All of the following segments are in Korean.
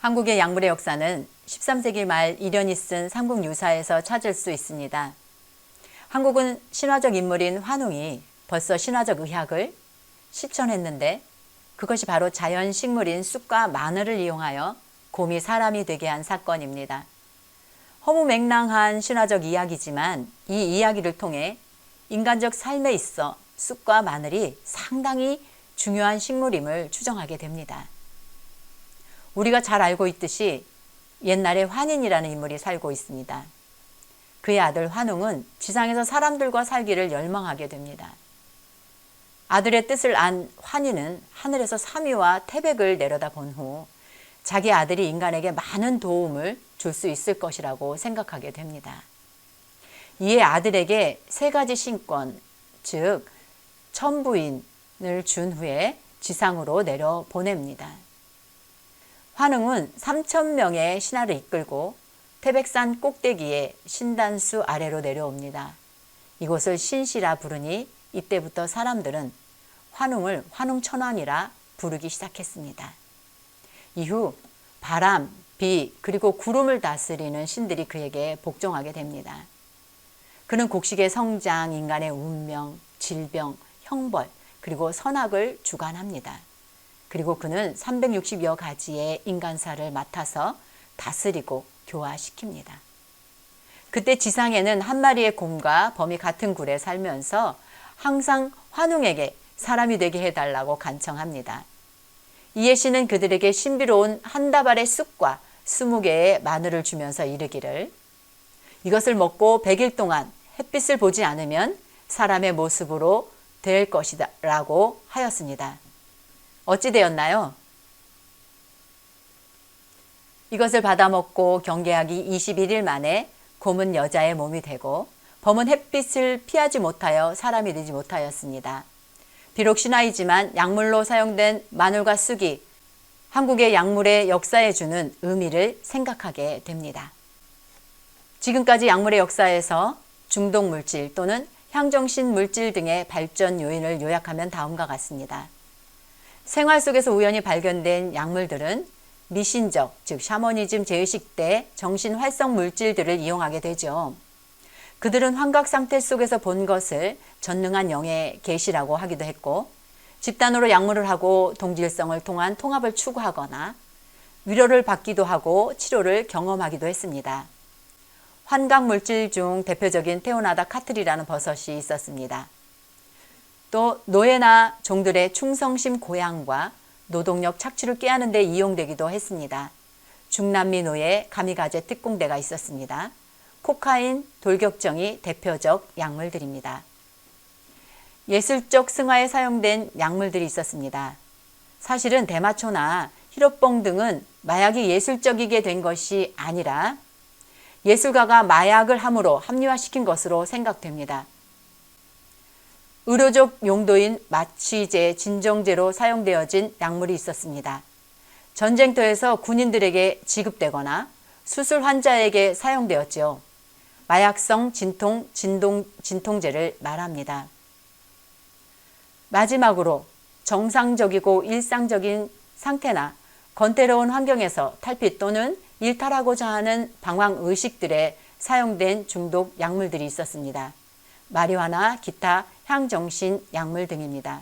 한국의 약물의 역사는 13세기 말 이련이 쓴 삼국유사에서 찾을 수 있습니다. 한국은 신화적 인물인 환웅이 벌써 신화적 의학을 실천했는데 그것이 바로 자연식물인 쑥과 마늘을 이용하여 곰이 사람이 되게 한 사건입니다. 허무맹랑한 신화적 이야기지만 이 이야기를 통해 인간적 삶에 있어 쑥과 마늘이 상당히 중요한 식물임을 추정하게 됩니다. 우리가 잘 알고 있듯이 옛날에 환인이라는 인물이 살고 있습니다. 그의 아들 환웅은 지상에서 사람들과 살기를 열망하게 됩니다. 아들의 뜻을 안 환인은 하늘에서 삼위와 태백을 내려다본 후 자기 아들이 인간에게 많은 도움을 줄 수 있을 것이라고 생각하게 됩니다. 이에 아들에게 3가지 신권, 즉 천부인을 준 후에 지상으로 내려 보냅니다. 환웅은 3,000명의 신하를 이끌고 태백산 꼭대기에 신단수 아래로 내려옵니다. 이곳을 신시라 부르니 이때부터 사람들은 환웅을 환웅천왕이라 부르기 시작했습니다. 이후 바람, 비, 그리고 구름을 다스리는 신들이 그에게 복종하게 됩니다. 그는 곡식의 성장, 인간의 운명, 질병, 형벌, 그리고 선악을 주관합니다. 그리고 그는 360여 가지의 인간사를 맡아서 다스리고 교화시킵니다. 그때 지상에는 한 마리의 곰과 범이 같은 굴에 살면서 항상 환웅에게 사람이 되게 해달라고 간청합니다. 이에 신은 그들에게 신비로운 한 다발의 쑥과 20개의 마늘을 주면서 이르기를 이것을 먹고 100일 동안 햇빛을 보지 않으면 사람의 모습으로 될 것이다 라고 하였습니다. 어찌 되었나요? 이것을 받아먹고 경계하기 21일 만에 곰은 여자의 몸이 되고 범은 햇빛을 피하지 못하여 사람이 되지 못하였습니다. 비록 신화이지만 약물로 사용된 마늘과 쑥이 한국의 약물의 역사에 주는 의미를 생각하게 됩니다. 지금까지 약물의 역사에서 중독물질 또는 향정신 물질 등의 발전 요인을 요약하면 다음과 같습니다. 생활 속에서 우연히 발견된 약물들은 미신적, 즉 샤머니즘 제의식 때 정신 활성 물질들을 이용하게 되죠. 그들은 환각 상태 속에서 본 것을 전능한 영의 계시라고 하기도 했고 집단으로 약물을 하고 동질성을 통한 통합을 추구하거나 위로를 받기도 하고 치료를 경험하기도 했습니다. 환각 물질 중 대표적인 테오나다 카틀이라는 버섯이 있었습니다. 또 노예나 종들의 충성심 고양과 노동력 착취를 꾀하는 데 이용되기도 했습니다. 중남미 노예 가미가제 특공대가 있었습니다. 코카인, 돌격정이 대표적 약물들입니다. 예술적 승화에 사용된 약물들이 있었습니다. 사실은 대마초나 히로뽕 등은 마약이 예술적이게 된 것이 아니라 예술가가 마약을 함으로 합리화시킨 것으로 생각됩니다. 의료적 용도인 마취제, 진정제로 사용되어진 약물이 있었습니다. 전쟁터에서 군인들에게 지급되거나 수술 환자에게 사용되었지요. 마약성 진통제를 말합니다. 마지막으로 정상적이고 일상적인 상태나 건태로운 환경에서 탈피 또는 일탈하고자 하는 방황의식들에 사용된 중독 약물들이 있었습니다. 마리화나 기타 향정신 약물 등입니다.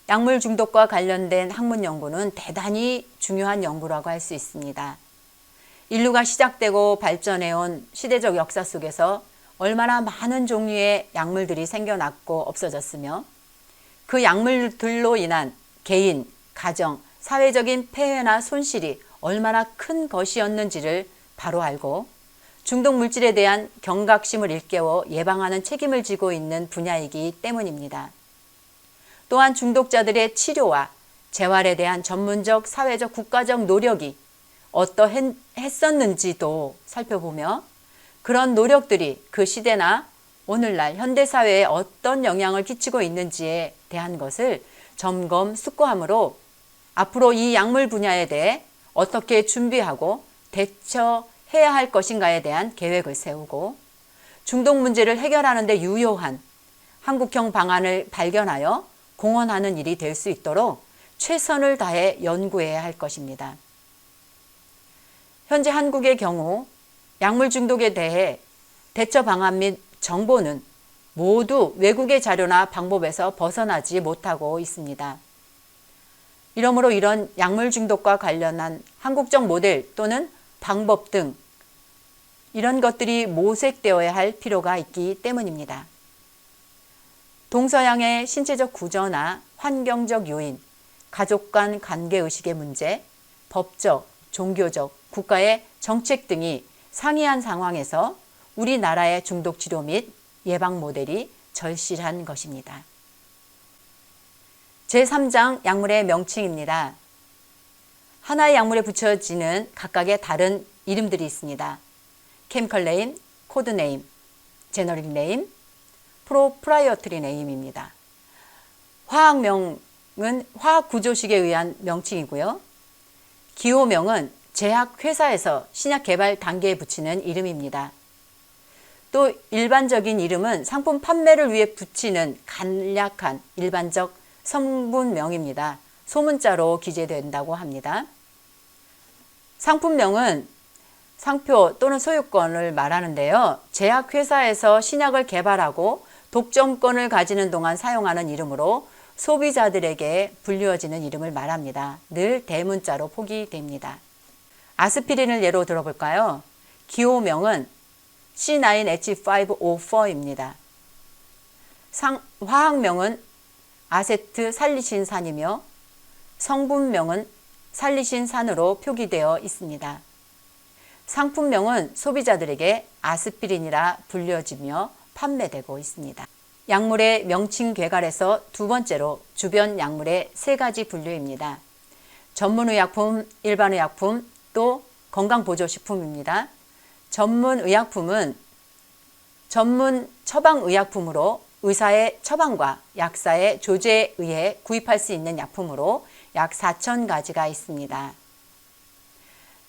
약물 중독과 관련된 학문 연구는 대단히 중요한 연구라고 할 수 있습니다. 인류가 시작되고 발전해온 시대적 역사 속에서 얼마나 많은 종류의 약물들이 생겨났고 없어졌으며 그 약물들로 인한 개인, 가정, 사회적인 폐해나 손실이 얼마나 큰 것이었는지를 바로 알고 중독 물질에 대한 경각심을 일깨워 예방하는 책임을 지고 있는 분야이기 때문입니다. 또한 중독자들의 치료와 재활에 대한 전문적, 사회적, 국가적 노력이 어떠했었는지도 살펴보며 그런 노력들이 그 시대나 오늘날 현대사회에 어떤 영향을 끼치고 있는지에 대한 것을 점검, 숙고함으로 앞으로 이 약물 분야에 대해 어떻게 준비하고 대처해야 할 것인가에 대한 계획을 세우고 중독 문제를 해결하는 데 유효한 한국형 방안을 발견하여 공헌하는 일이 될 수 있도록 최선을 다해 연구해야 할 것입니다. 현재 한국의 경우 약물 중독에 대해 대처 방안 및 정보는 모두 외국의 자료나 방법에서 벗어나지 못하고 있습니다. 이러므로 이런 약물 중독과 관련한 한국적 모델 또는 방법 등 이런 것들이 모색되어야 할 필요가 있기 때문입니다. 동서양의 신체적 구조나 환경적 요인, 가족 간 관계의식의 문제, 법적, 종교적, 국가의 정책 등이 상이한 상황에서 우리나라의 중독 치료 및 예방 모델이 절실한 것입니다. 제3장 약물의 명칭입니다. 하나의 약물에 붙여지는 각각의 다른 이름들이 있습니다. 케미컬 네임, 코드 네임, 제너릭 네임, 프로프라이어터리 네임입니다. 화학명은 화학 구조식에 의한 명칭이고요. 기호명은 제약회사에서 신약 개발 단계에 붙이는 이름입니다. 또 일반적인 이름은 상품 판매를 위해 붙이는 간략한 일반적 성분명입니다. 소문자로 기재된다고 합니다. 상품명은 상표 또는 소유권을 말하는데요. 제약회사에서 신약을 개발하고 독점권을 가지는 동안 사용하는 이름으로 소비자들에게 불리워지는 이름을 말합니다. 늘 대문자로 포기됩니다. 아스피린을 예로 들어볼까요? 기호명은 C9H5O4입니다. 화학명은 아세트살리신산이며 성분명은 살리신산으로 표기되어 있습니다. 상품명은 소비자들에게 아스피린이라 불려지며 판매되고 있습니다. 약물의 명칭 괴갈에서 두 번째로 주변 약물의 세 가지 분류입니다. 전문의약품, 일반의약품, 또 건강보조식품입니다. 전문의약품은 전문 처방의약품으로 의사의 처방과 약사의 조제에 의해 구입할 수 있는 약품으로 약 4,000가지가 있습니다.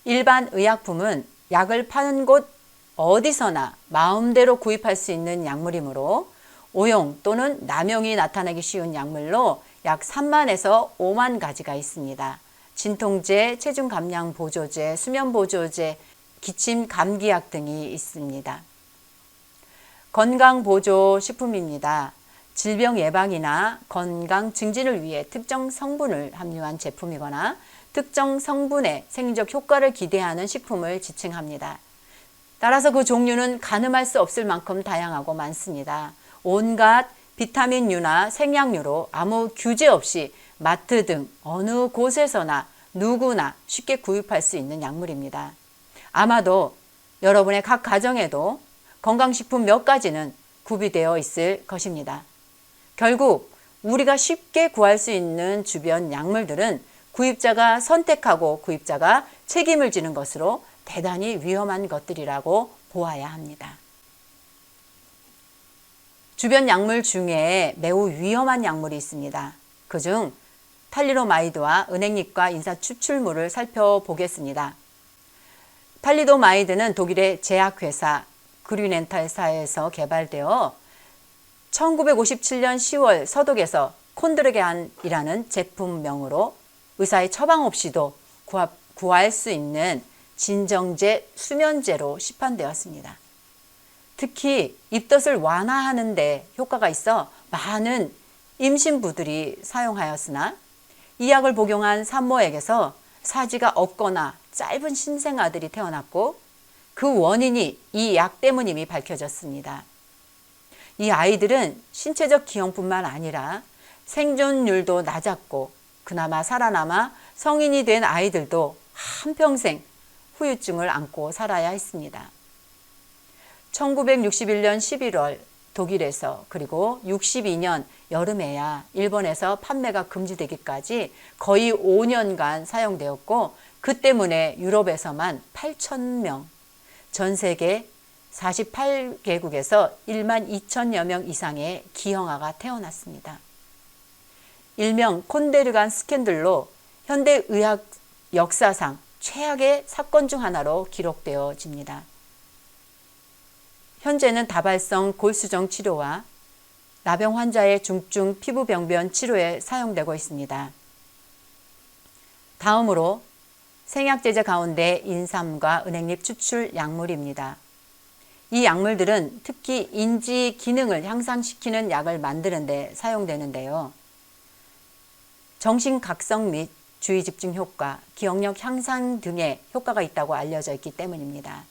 일반 의약품은 약을 파는 곳 어디서나 마음대로 구입할 수 있는 약물이므로 오용 또는 남용이 나타나기 쉬운 약물로 약 3만에서 5만 가지가 있습니다. 진통제, 체중 감량 보조제, 수면 보조제, 기침 감기약 등이 있습니다. 건강보조식품입니다. 질병 예방이나 건강 증진을 위해 특정 성분을 함유한 제품이거나 특정 성분의 생리적 효과를 기대하는 식품을 지칭합니다. 따라서 그 종류는 가늠할 수 없을 만큼 다양하고 많습니다. 온갖 비타민류나 생약류로 아무 규제 없이 마트 등 어느 곳에서나 누구나 쉽게 구입할 수 있는 약물입니다. 아마도 여러분의 각 가정에도 건강식품 몇 가지는 구비되어 있을 것입니다. 결국 우리가 쉽게 구할 수 있는 주변 약물들은 구입자가 선택하고 구입자가 책임을 지는 것으로 대단히 위험한 것들이라고 보아야 합니다. 주변 약물 중에 매우 위험한 약물이 있습니다. 그중 탈리도마이드와 은행잎과 인사 추출물을 살펴보겠습니다. 탈리도마이드는 독일의 제약회사 그류넨탈사에서 개발되어 1957년 10월 서독에서 콘드르겐이라는 제품명으로 의사의 처방 없이도 구할 수 있는 진정제 수면제로 시판되었습니다. 특히 입덧을 완화하는 데 효과가 있어 많은 임신부들이 사용하였으나 이 약을 복용한 산모에게서 사지가 없거나 짧은 신생아들이 태어났고 그 원인이 이 약 때문임이 밝혀졌습니다. 이 아이들은 신체적 기형뿐만 아니라 생존율도 낮았고 그나마 살아남아 성인이 된 아이들도 한평생 후유증을 안고 살아야 했습니다. 1961년 11월 독일에서 그리고 62년 여름에야 일본에서 판매가 금지되기까지 거의 5년간 사용되었고 그 때문에 유럽에서만 8,000명, 전 세계 48개국에서 1만 2천여 명 이상의 기형아가 태어났습니다. 일명 콘데르간 스캔들로 현대의학 역사상 최악의 사건 중 하나로 기록되어집니다. 현재는 다발성 골수정 치료와 나병 환자의 중증 피부병변 치료에 사용되고 있습니다. 다음으로 생약제제 가운데 인삼과 은행잎 추출 약물입니다. 이 약물들은 특히 인지 기능을 향상시키는 약을 만드는 데 사용되는데요. 정신각성 및 주의 집중 효과, 기억력 향상 등의 효과가 있다고 알려져 있기 때문입니다.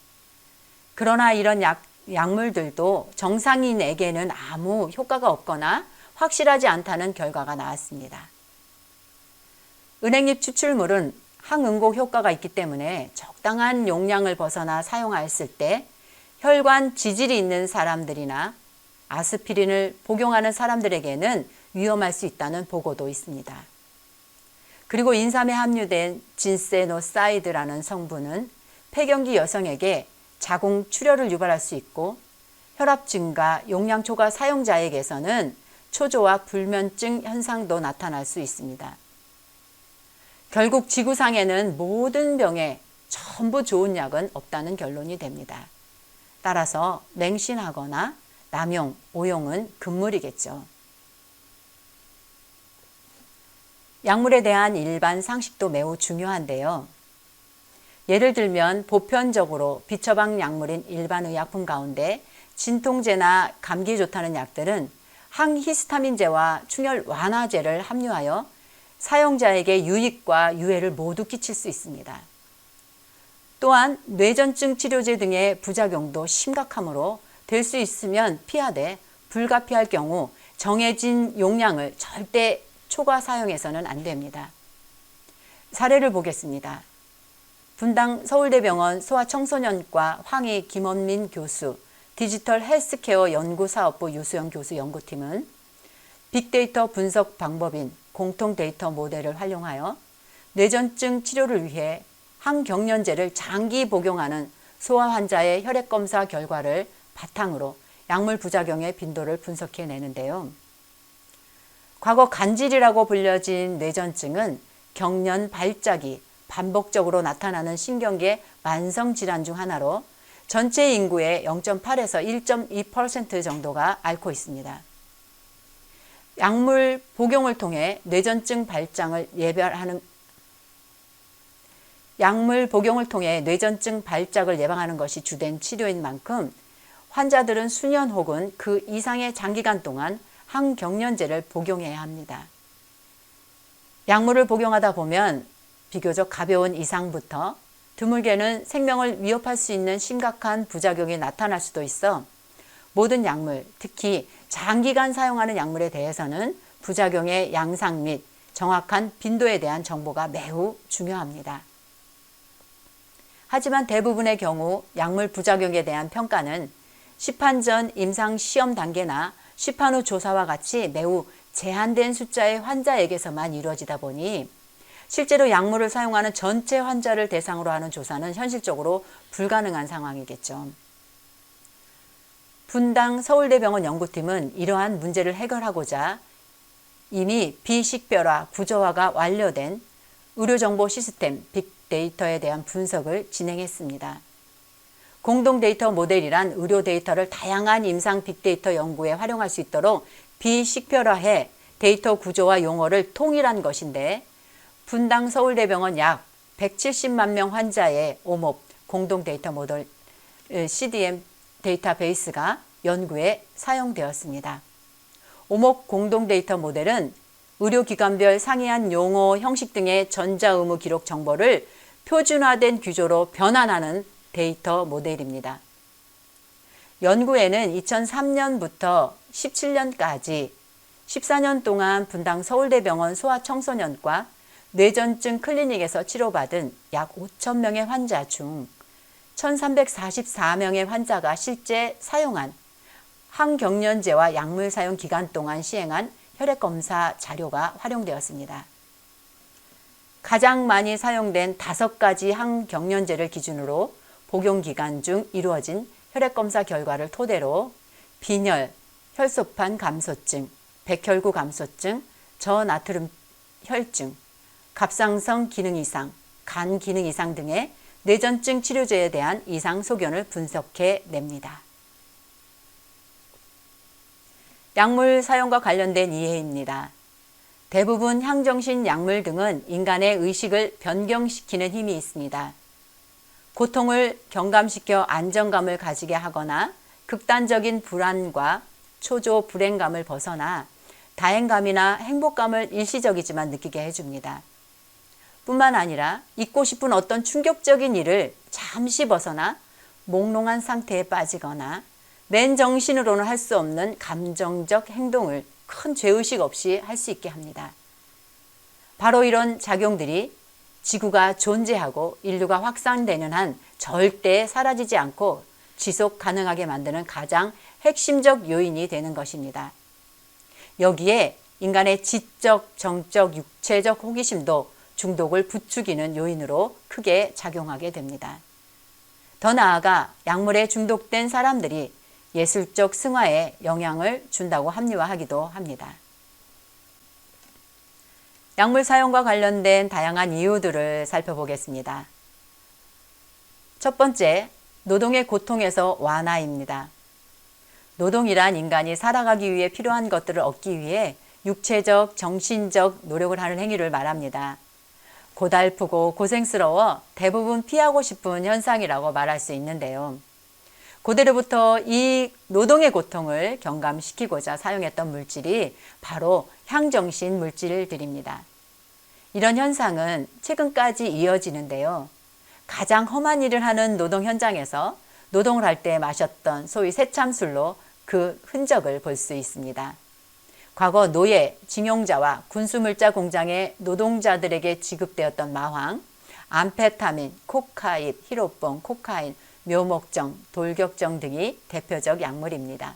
그러나 이런 약물들도 정상인에게는 아무 효과가 없거나 확실하지 않다는 결과가 나왔습니다. 은행잎 추출물은 항응고 효과가 있기 때문에 적당한 용량을 벗어나 사용하였을 때 혈관 지질이 있는 사람들이나 아스피린을 복용하는 사람들에게는 위험할 수 있다는 보고도 있습니다. 그리고 인삼에 함유된 진세노사이드라는 성분은 폐경기 여성에게 자궁 출혈을 유발할 수 있고 혈압 증가, 용량 초과 사용자에게서는 초조와 불면증 현상도 나타날 수 있습니다. 결국 지구상에는 모든 병에 전부 좋은 약은 없다는 결론이 됩니다. 따라서 맹신하거나 남용, 오용은 금물이겠죠. 약물에 대한 일반 상식도 매우 중요한데요. 예를 들면 보편적으로 비처방 약물인 일반 의약품 가운데 진통제나 감기에 좋다는 약들은 항히스타민제와 충혈 완화제를 함유하여 사용자에게 유익과 유해를 모두 끼칠 수 있습니다. 또한 뇌전증 치료제 등의 부작용도 심각하므로 될 수 있으면 피하되 불가피할 경우 정해진 용량을 절대 초과 사용해서는 안 됩니다. 사례를 보겠습니다. 분당 서울대병원 소아청소년과 황희 김원민 교수, 디지털 헬스케어 연구사업부 유수영 교수 연구팀은 빅데이터 분석 방법인 공통 데이터 모델을 활용하여 뇌전증 치료를 위해 항경련제를 장기 복용하는 소아 환자의 혈액검사 결과를 바탕으로 약물 부작용의 빈도를 분석해내는데요. 과거 간질이라고 불려진 뇌전증은 경련 발작이 반복적으로 나타나는 신경계 만성질환 중 하나로 전체 인구의 0.8에서 1.2% 정도가 앓고 있습니다. 약물 복용을 통해 뇌전증 발작을 예방하는 것이 주된 치료인 만큼 환자들은 수년 혹은 그 이상의 장기간 동안 항경련제를 복용해야 합니다. 약물을 복용하다 보면 비교적 가벼운 이상부터 드물게는 생명을 위협할 수 있는 심각한 부작용이 나타날 수도 있어 모든 약물, 특히 장기간 사용하는 약물에 대해서는 부작용의 양상 및 정확한 빈도에 대한 정보가 매우 중요합니다. 하지만 대부분의 경우 약물 부작용에 대한 평가는 시판 전 임상 시험 단계나 시판 후 조사와 같이 매우 제한된 숫자의 환자에게서만 이루어지다 보니 실제로 약물을 사용하는 전체 환자를 대상으로 하는 조사는 현실적으로 불가능한 상황이겠죠. 분당 서울대병원 연구팀은 이러한 문제를 해결하고자 이미 비식별화, 구조화가 완료된 의료정보 시스템 빅데이터에 대한 분석을 진행했습니다. 공동 데이터 모델이란 의료 데이터를 다양한 임상 빅데이터 연구에 활용할 수 있도록 비식별화해 데이터 구조와 용어를 통일한 것인데 분당 서울대병원 약 170만 명 환자의 오몹 공동 데이터 모델 CDM 데이터베이스가 연구에 사용되었습니다. 오목 공동 데이터 모델은 의료기관별 상이한 용어, 형식 등의 전자의무 기록 정보를 표준화된 규조로 변환하는 데이터 모델입니다. 연구에는 2003년부터 17년까지 14년 동안 분당 서울대병원 소아청소년과 뇌전증 클리닉에서 치료받은 약 5,000명의 환자 중 1,344명의 환자가 실제 사용한 항경련제와 약물 사용 기간 동안 시행한 혈액검사 자료가 활용되었습니다. 가장 많이 사용된 5가지 항경련제를 기준으로 복용 기간 중 이루어진 혈액검사 결과를 토대로 빈혈, 혈소판 감소증, 백혈구 감소증, 저나트륨 혈증, 갑상선 기능 이상, 간 기능 이상 등의 뇌전증 치료제에 대한 이상 소견을 분석해 냅니다. 약물 사용과 관련된 이해입니다. 대부분 향정신 약물 등은 인간의 의식을 변경시키는 힘이 있습니다. 고통을 경감시켜 안정감을 가지게 하거나 극단적인 불안과 초조 불행감을 벗어나 다행감이나 행복감을 일시적이지만 느끼게 해줍니다. 뿐만 아니라 잊고 싶은 어떤 충격적인 일을 잠시 벗어나 몽롱한 상태에 빠지거나 맨정신으로는 할 수 없는 감정적 행동을 큰 죄의식 없이 할 수 있게 합니다. 바로 이런 작용들이 지구가 존재하고 인류가 확산되는 한 절대 사라지지 않고 지속 가능하게 만드는 가장 핵심적 요인이 되는 것입니다. 여기에 인간의 지적, 정적, 육체적 호기심도 중독을 부추기는 요인으로 크게 작용하게 됩니다. 더 나아가 약물에 중독된 사람들이 예술적 승화에 영향을 준다고 합리화하기도 합니다. 약물 사용과 관련된 다양한 이유들을 살펴보겠습니다. 첫 번째, 노동의 고통에서 완화입니다. 노동이란 인간이 살아가기 위해 필요한 것들을 얻기 위해 육체적, 정신적 노력을 하는 행위를 말합니다. 고달프고 고생스러워 대부분 피하고 싶은 현상이라고 말할 수 있는데요. 고대로부터 이 노동의 고통을 경감시키고자 사용했던 물질이 바로 향정신 물질들입니다. 이런 현상은 최근까지 이어지는데요. 가장 험한 일을 하는 노동 현장에서 노동을 할 때 마셨던 소위 새참술로 그 흔적을 볼 수 있습니다. 과거 노예, 징용자와 군수물자 공장의 노동자들에게 지급되었던 마황, 암페타민, 코카인, 히로뽕, 코카인, 묘목정, 돌격정 등이 대표적 약물입니다.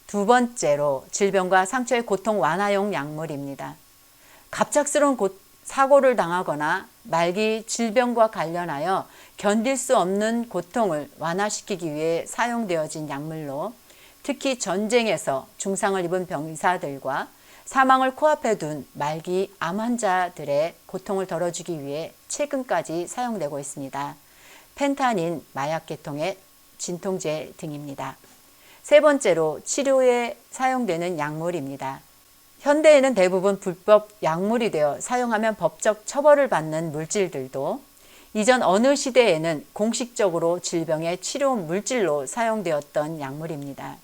두 번째로 질병과 상처의 고통 완화용 약물입니다. 갑작스러운 사고를 당하거나 말기 질병과 관련하여 견딜 수 없는 고통을 완화시키기 위해 사용되어진 약물로 특히 전쟁에서 중상을 입은 병사들과 사망을 코앞에 둔 말기 암 환자들의 고통을 덜어주기 위해 최근까지 사용되고 있습니다. 펜타닌, 마약 계통의 진통제 등입니다. 세 번째로 치료에 사용되는 약물입니다. 현대에는 대부분 불법 약물이 되어 사용하면 법적 처벌을 받는 물질들도 이전 어느 시대에는 공식적으로 질병의 치료 물질로 사용되었던 약물입니다.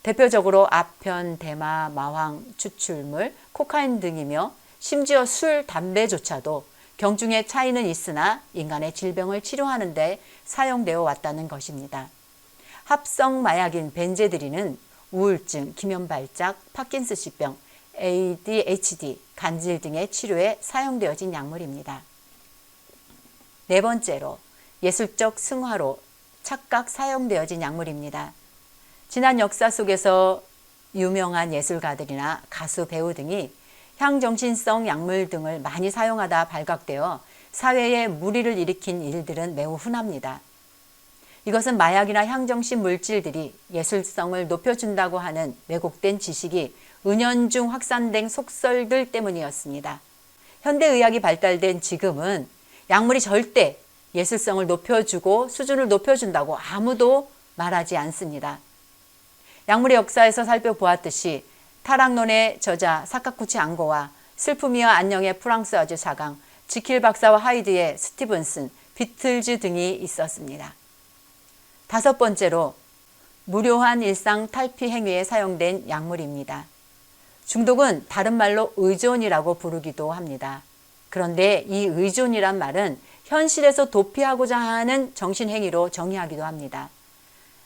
대표적으로 아편, 대마, 마황, 추출물, 코카인 등이며 심지어 술, 담배조차도 경중의 차이는 있으나 인간의 질병을 치료하는 데 사용되어 왔다는 것입니다. 합성 마약인 벤제드린은 우울증, 기면발작, 파킨슨씨병, ADHD, 간질 등의 치료에 사용되어진 약물입니다. 네 번째로 예술적 승화로 착각 사용되어진 약물입니다. 지난 역사 속에서 유명한 예술가들이나 가수, 배우 등이 향정신성 약물 등을 많이 사용하다 발각되어 사회에 무리를 일으킨 일들은 매우 흔합니다. 이것은 마약이나 향정신 물질들이 예술성을 높여준다고 하는 왜곡된 지식이 은연중 확산된 속설들 때문이었습니다. 현대의학이 발달된 지금은 약물이 절대 예술성을 높여주고 수준을 높여준다고 아무도 말하지 않습니다. 약물의 역사에서 살펴보았듯이 타락론의 저자 사카구치 앙고와 슬픔이와 안녕의 프랑스 아주 사강, 지킬 박사와 하이드의 스티븐슨, 비틀즈 등이 있었습니다. 다섯 번째로 무료한 일상 탈피 행위에 사용된 약물입니다. 중독은 다른 말로 의존이라고 부르기도 합니다. 그런데 이 의존이란 말은 현실에서 도피하고자 하는 정신행위로 정의하기도 합니다.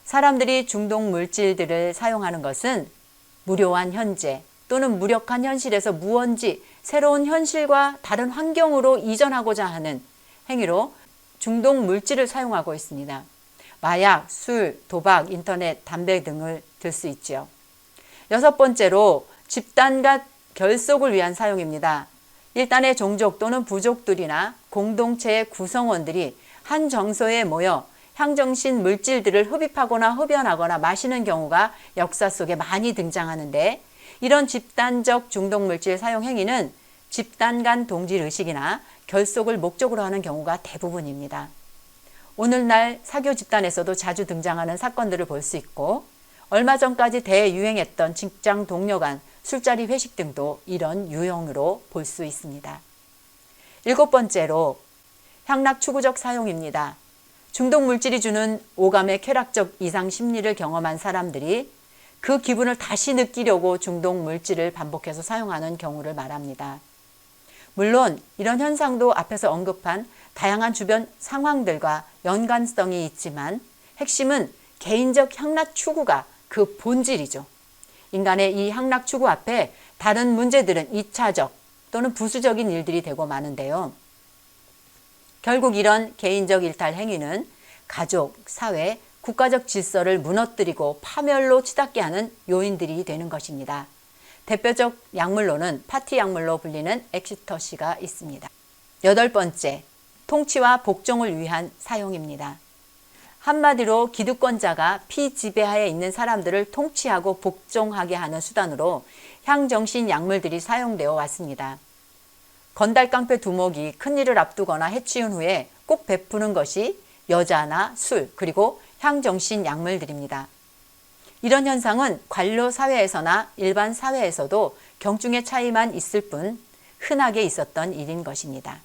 사람들이 중독 물질들을 사용하는 것은 무료한 현재 또는 무력한 현실에서 무언지 새로운 현실과 다른 환경으로 이전하고자 하는 행위로 중독 물질을 사용하고 있습니다. 마약, 술, 도박, 인터넷, 담배 등을 들 수 있죠. 여섯 번째로 집단과 결속을 위한 사용입니다. 일단의 종족 또는 부족들이나 공동체의 구성원들이 한 정서에 모여 향정신 물질들을 흡입하거나 흡연하거나 마시는 경우가 역사 속에 많이 등장하는데, 이런 집단적 중독 물질 사용 행위는 집단 간 동질 의식이나 결속을 목적으로 하는 경우가 대부분입니다. 오늘날 사교 집단에서도 자주 등장하는 사건들을 볼 수 있고, 얼마 전까지 대유행했던 직장 동료 간 술자리 회식 등도 이런 유형으로 볼 수 있습니다. 7번째로 향락 추구적 사용입니다. 중독 물질이 주는 오감의 쾌락적 이상 심리를 경험한 사람들이 그 기분을 다시 느끼려고 중독 물질을 반복해서 사용하는 경우를 말합니다. 물론 이런 현상도 앞에서 언급한 다양한 주변 상황들과 연관성이 있지만 핵심은 개인적 향락 추구가 그 본질이죠. 인간의 이 향락 추구 앞에 다른 문제들은 2차적 또는 부수적인 일들이 되고 마는데요. 결국 이런 개인적 일탈 행위는 가족, 사회, 국가적 질서를 무너뜨리고 파멸로 치닫게 하는 요인들이 되는 것입니다. 대표적 약물로는 파티 약물로 불리는 엑시터시가 있습니다. 8번째, 통치와 복종을 위한 사용입니다. 한마디로 기득권자가 피지배하에 있는 사람들을 통치하고 복종하게 하는 수단으로 향정신 약물들이 사용되어 왔습니다. 건달깡패 두목이 큰일을 앞두거나 해치운 후에 꼭 베푸는 것이 여자나 술, 그리고 향정신 약물들입니다. 이런 현상은 관료 사회에서나 일반 사회에서도 경중의 차이만 있을 뿐 흔하게 있었던 일인 것입니다.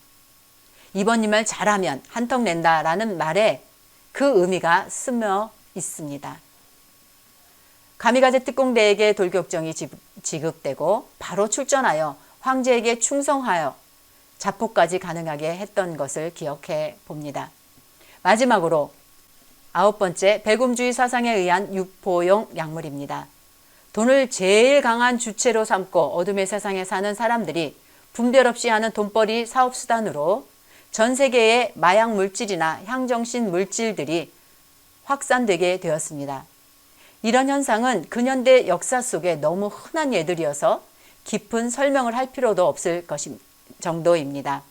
이번 이 말 잘하면 한턱 낸다라는 말에 그 의미가 스며 있습니다. 가미가제 특공대에게 돌격정이 지급되고 바로 출전하여 황제에게 충성하여 자포까지 가능하게 했던 것을 기억해 봅니다. 마지막으로 9번째, 배금주의 사상에 의한 유포용 약물입니다. 돈을 제일 강한 주체로 삼고 어둠의 세상에 사는 사람들이 분별 없이 하는 돈벌이 사업수단으로 전 세계의 마약 물질이나 향정신 물질들이 확산되게 되었습니다. 이런 현상은 근현대 역사 속에 너무 흔한 예들이어서 깊은 설명을 할 필요도 없을 정도입니다.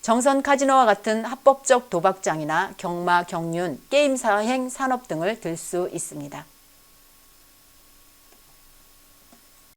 정선 카지노와 같은 합법적 도박장이나 경마, 경륜, 게임 사행 산업 등을 들 수 있습니다.